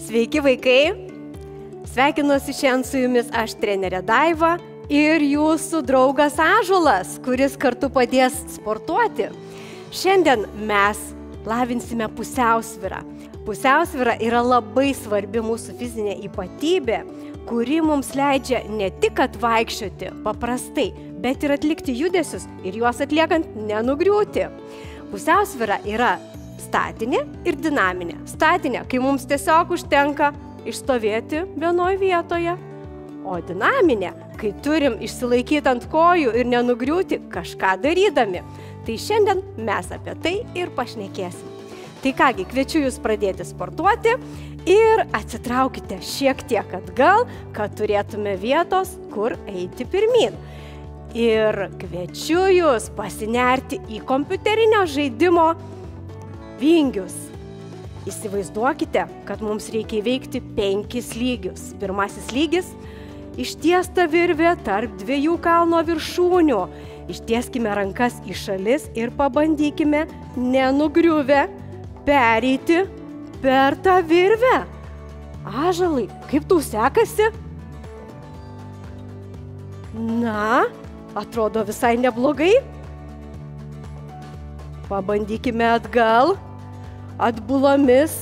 Sveiki vaikai, sveikinuosi šiandien su jumis aš trenerė Daiva ir jūsų draugas Ąžuolas, kuris kartu padės sportuoti. Šiandien mes lavinsime pusiausvyrą. Pusiausvyra yra labai svarbi mūsų fizinė ypatybė, kuri mums leidžia ne tik atvaikščioti paprastai, bet ir atlikti judesius ir juos atliekant nenugriūti. Pusiausvyra yra statinė ir dinaminė. Statinė, kai mums tiesiog užtenka išstovėti vienoje vietoje, o dinaminė, kai turim išsilaikyti ant kojų ir nenugriūti kažką darydami. Tai šiandien mes apie tai ir pašnekėsim. Tai kągi, kviečiu jūs pradėti sportuoti ir atsitraukite šiek tiek atgal, kad turėtume vietos, kur eiti pirmyn. Ir kviečiu jūs pasinerti į kompiuterinio žaidimo vingius. Įsivaizduokite, kad mums reikia įveikti 5 lygius. Pirmasis lygis – ištiesta virvė tarp 2 kalno viršūnių. Ištieskime rankas į šalis ir pabandykime nenugriuvę pereiti per tą virvę. Ąžuolai, kaip tau sekasi? Na, atrodo visai neblogai. Pabandykime atgal. Atbulomis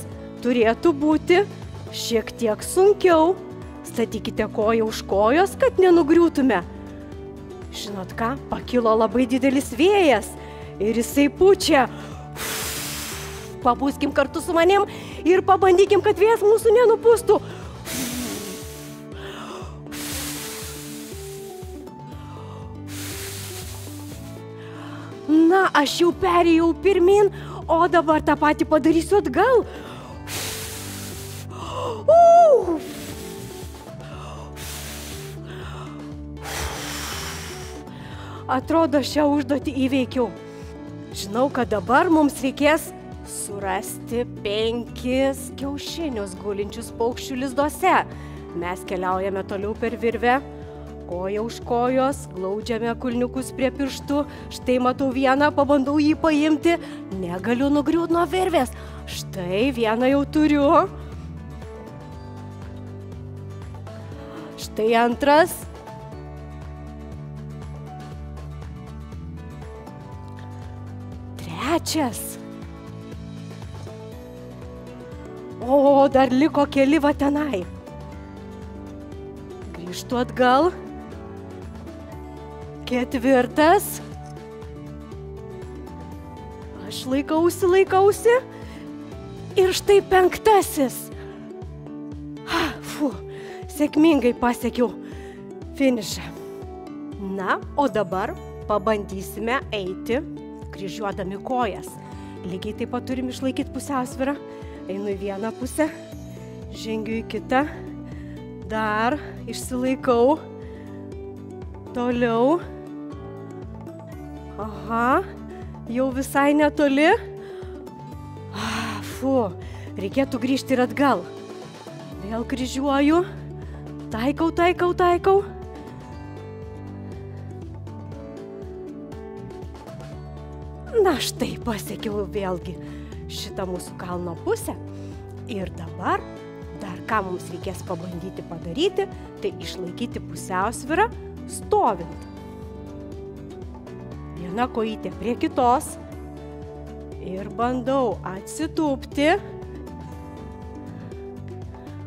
turėtų būti šiek tiek sunkiau. Statykite koją už kojos, kad nenugriūtume. Žinot ką, pakilo labai didelis vėjas ir jisai pučia. Pabūskim kartu su manim ir pabandykim, kad vėjas mūsų nenupūstų. Na, aš jau perėjau pirmin, o dabar tą patį padarysiu atgal. Atrodo, šią užduotį įveikiau. Žinau, kad dabar mums reikės surasti 5 kiaušinius gulinčius paukščių lizduose. Mes keliaujame toliau per virvę. Koja už kojos, glaudžiame kulniukus prie pirštų. Štai matau vieną, pabandau jį paimti. Negaliu nugriūti nuo virvės. Štai vieną jau turiu. Štai antras. Trečias. O, dar liko keli va tenai. Grįžtu atgal. Ketvirtas. Aš laikausi. Ir štai 5. Sėkmingai pasiekiau finišą. Na, o dabar pabandysime eiti kryžiuodami kojas. Lygiai taip pat turim išlaikyti pusiausvyrą. Einu į vieną pusę, žengiu į kitą. Dar išsilaikau. Toliau. Aha, jau visai netoli. Reikėtų grįžti ir atgal. Vėl kryžiuoju. Taikau. Na štai, pasiekiau vėlgi šitą mūsų kalno pusę. Ir dabar dar ką mums reikės pabandyti padaryti, tai išlaikyti pusiausvyrą stovint. Viena kojytė prie kitos. Ir bandau atsitūpti.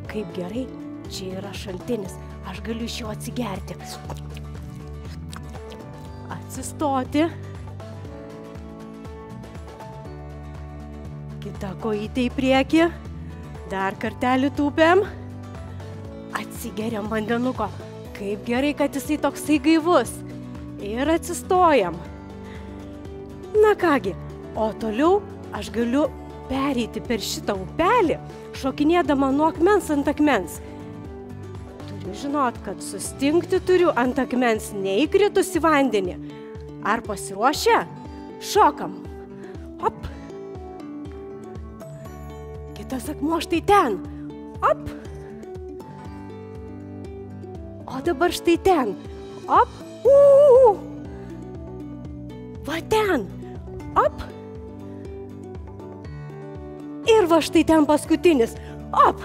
Kaip gerai, čia yra šaltinis. Aš galiu iš jo atsigerti. Atsistoti. Kita kojytė į priekį. Dar kartelį tūpiam. Atsigeriam vandenuko. Kaip gerai, kad jisai toksai gaivus. Ir atsistojam. Na kągi, o toliau aš galiu pereiti per šitą upelį, šokinėdama nuo akmens ant akmens. Turiu žinot, kad sustingti turiu ant akmens neįkritus į vandenį. Ar pasiruošę? Šokam. Hop. Kitas akmuo štai ten. Hop. O dabar štai ten. Hop. Va ten. Hop. Ir va štai ten paskutinis. Op.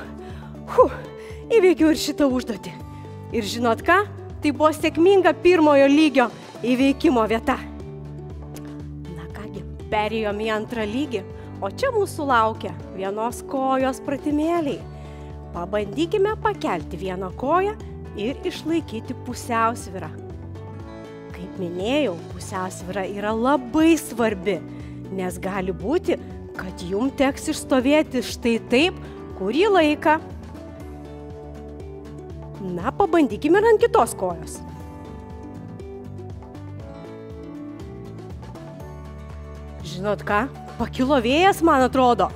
Įveikiau ir šitą užduotį. Ir žinot ką? Tai buvo sėkminga pirmojo lygio įveikimo vieta. Na kągi, perėjom į antrą lygį, o čia mūsų laukia vienos kojos pratimėliai. Pabandykime pakelti vieną koją ir išlaikyti pusiausvyrą. Kaip minėjau, pusiausvyra yra labai svarbi, nes gali būti, kad jums teks išstovėti štai taip kurį laiką. Na, pabandykime ir ant kitos kojos. Žinot ką? Pakilo vėjas, man atrodo.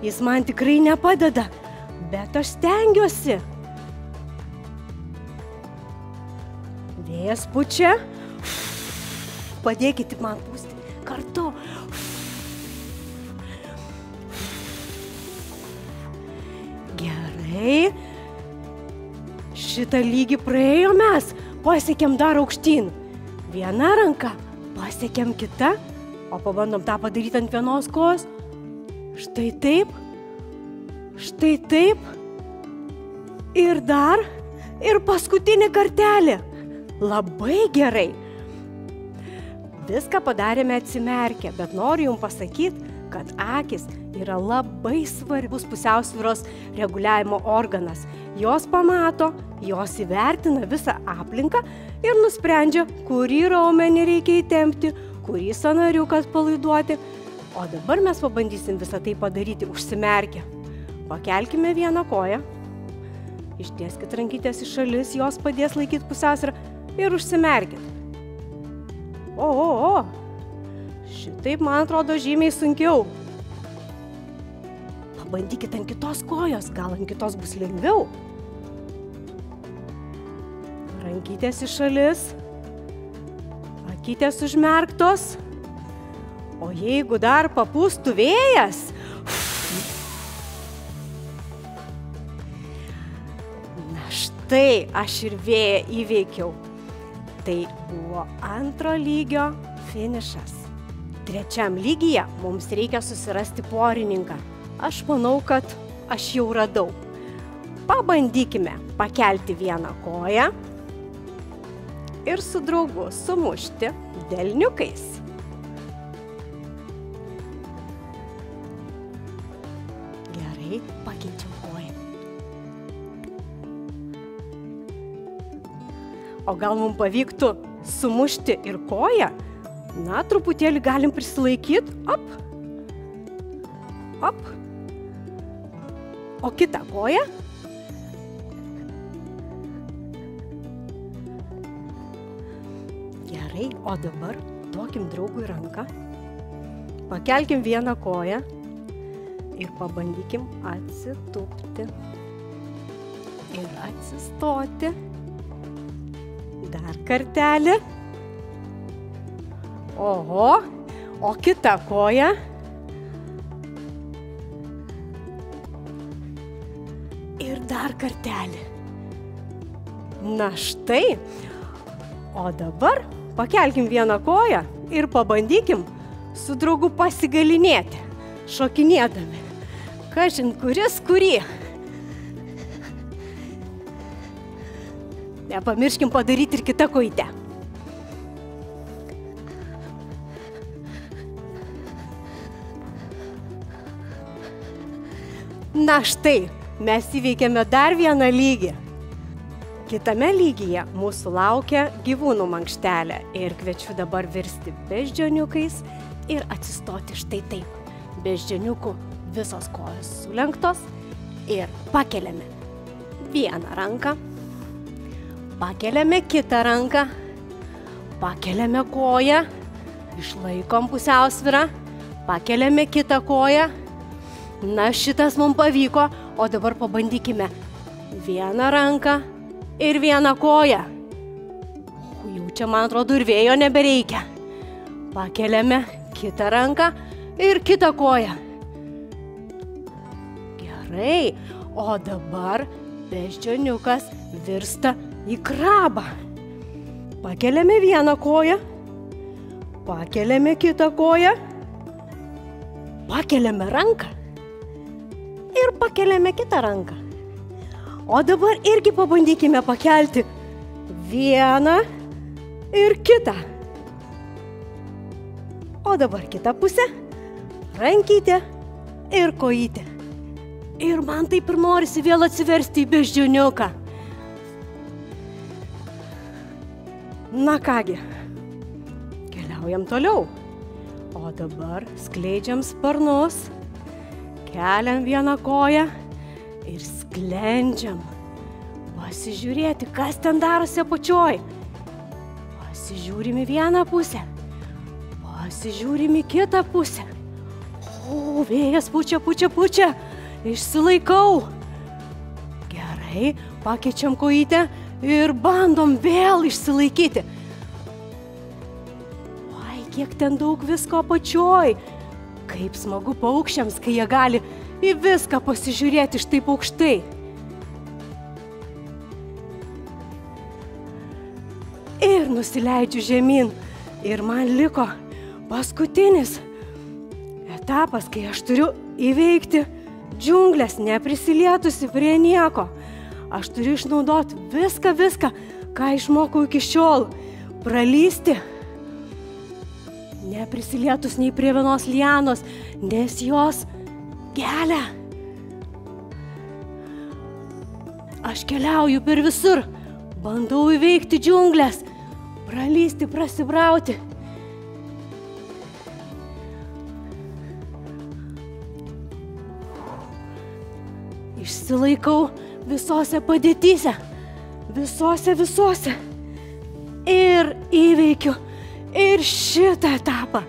Jis man tikrai nepadeda, bet aš stengiuosi. Vėjas pučia. Padėkite man pūsti kartu. Gerai. Šitą lygį praėjo mes. Pasiekėm dar aukštyn. Viena ranka, pasiekėm kita, o pabandom tą padaryti ant vienos kojos. Štai taip. Štai taip. Ir dar. Ir paskutinį kartelį. Labai gerai. Viską padarėme atsimerkę, bet noriu jums pasakyti, kad akis yra labai svarbus pusiausvyros reguliavimo organas. Jos pamato, jos įvertina visą aplinką ir nusprendžia, kurį raumenį reikia įtempti, kurį sąnariuką atpalaiduoti. O dabar mes pabandysim visą tai padaryti užsimerkę. Pakelkime vieną koją, ištieskit rankytės į šalis, jos padės laikyti pusiausvyrą ir užsimerkit. O. Šitaip, man atrodo, žymiai sunkiau. Pabandykit ant kitos kojos, gal ant kitos bus lengviau. Rankytės į šalis, akytės užmerktos. O jeigu dar papūstų vėjas, na štai, aš ir vėją įveikiau. Tai buvo antro lygio finišas. Trečiam lygyje mums reikia susirasti porininką. Aš manau, kad aš jau radau. Pabandykime pakelti vieną koją ir su draugu sumušti delniukais. Gerai, pakeičiam koją. O gal mums pavyktų sumušti ir koją? Na, truputėlį galim prisilaikyti. Op. Op. O kitą koją. Gerai, o dabar duokim draugui ranką. Pakelkim vieną koją ir pabandykim atsitūpti. Ir atsistoti. Dar kartelį. Oho, o kita koja. Ir dar kartelį. Na štai. O dabar pakelkim vieną koją ir pabandykim su draugu pasigalinėti, šokinėdami. Kažin kuris kurį. Nepamirškim padaryti ir kitą kojytę. Na štai, mes įveikėme dar vieną lygį. Kitame lygyje mūsų laukia gyvūnų mankštelė ir kviečiu dabar virsti beždžioniukais ir atsistoti štai taip. Beždžioniukų visos kojos sulenktos ir pakeliame vieną ranką, pakeliame kitą ranką, pakeliame koją, išlaikom pusiausvyrą, pakeliame kitą koją. Na, šitas mums pavyko, o dabar pabandykime vieną ranką ir vieną koją. Jau čia, man atrodo, ir vėjo nebereikia. Pakeliame kitą ranką ir kitą koją. Gerai, o dabar beždžioniukas virsta į krabą. Pakeliame vieną koją, pakeliame kitą koją, pakeliame ranką ir pakeliame kitą ranką. O dabar irgi pabandykime pakelti vieną ir kitą. O dabar kitą pusę, rankytę ir kojytę. Ir man taip ir norisi vėl atsiversti į beždžioniuką. Na kągi, keliaujam toliau. O dabar skleidžiam sparnus, keliam vieną koją ir sklendžiam. Pasižiūrėti, kas ten darosi apačioj. Pasižiūrim į vieną pusę, pasižiūrim į kitą pusę. O, vėjas pučia, pučia, pučia. Išsilaikau. Gerai, pakeičiam kojytę ir bandom vėl išsilaikyti. Oi, kiek ten daug visko apačioj. Kaip smagu paukščiams, kai jie gali į viską pasižiūrėti iš taip aukštai. Ir nusileidžiu žemyn. Ir man liko paskutinis etapas, kai aš turiu įveikti džiunglės, neprisilietusi prie nieko. Aš turiu išnaudoti viską, ką išmokau iki šiol. Pralysti, neprisilietus nei prie vienos lianos, nes jos gelia. Aš keliauju per visur, bandau įveikti džiunglės, pralysti, prasibrauti. Išsilaikau visose padėtyse, visose. Ir įveikiu ir šitą etapą.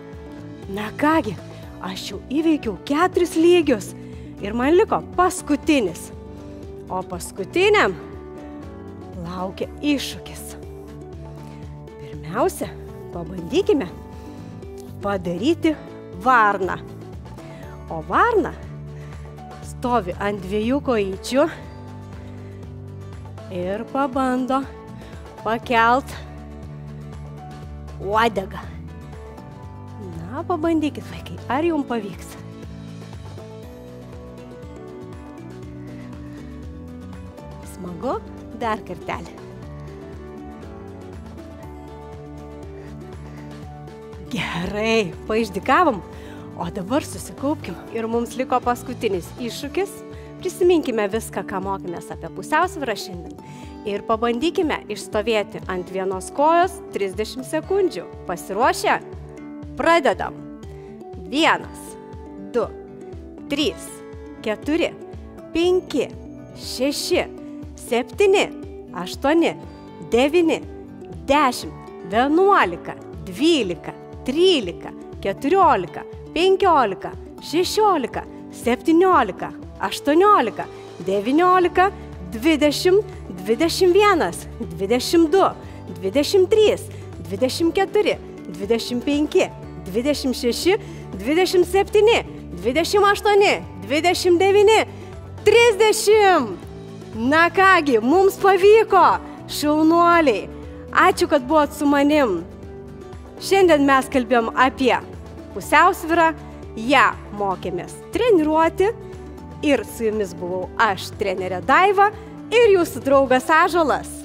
Na kągi, aš jau įveikiau 4 lygius ir man liko paskutinis. O paskutiniam laukia iššūkis. Pirmiausia, pabandykime padaryti varną. O varna stovi ant 2 kojyčių ir pabando pakelt uodegą. Na, pabandykit, vaikai, ar jums pavyks? Smagu? Dar kartelį. Gerai, paišdykavom. O dabar susikaupkim ir mums liko paskutinis iššūkis. Prisiminkime viską, ką mokėmės apie pusiausvyrą šiandien. Ir pabandykime išstovėti ant vienos kojos 30 sekundžių. Pasiruošę? Pradedam. 1, 2, 3, 4, 5, 6, 7, 8, 9, 10, 11, 12, 13, 14, 15, 16, 17, 18, 19, 20, 21, 22, 23, 24, 25, 26, 27, 28, 29, 30. Na kągi, mums pavyko, šaunuoliai. Ačiū, kad buvot su manim. Šiandien mes kalbėjom apie pusiausvyrą, ją mokėmės treniruoti ir su jumis buvau aš, trenerė Daiva ir jūsų draugas Ąžuolas.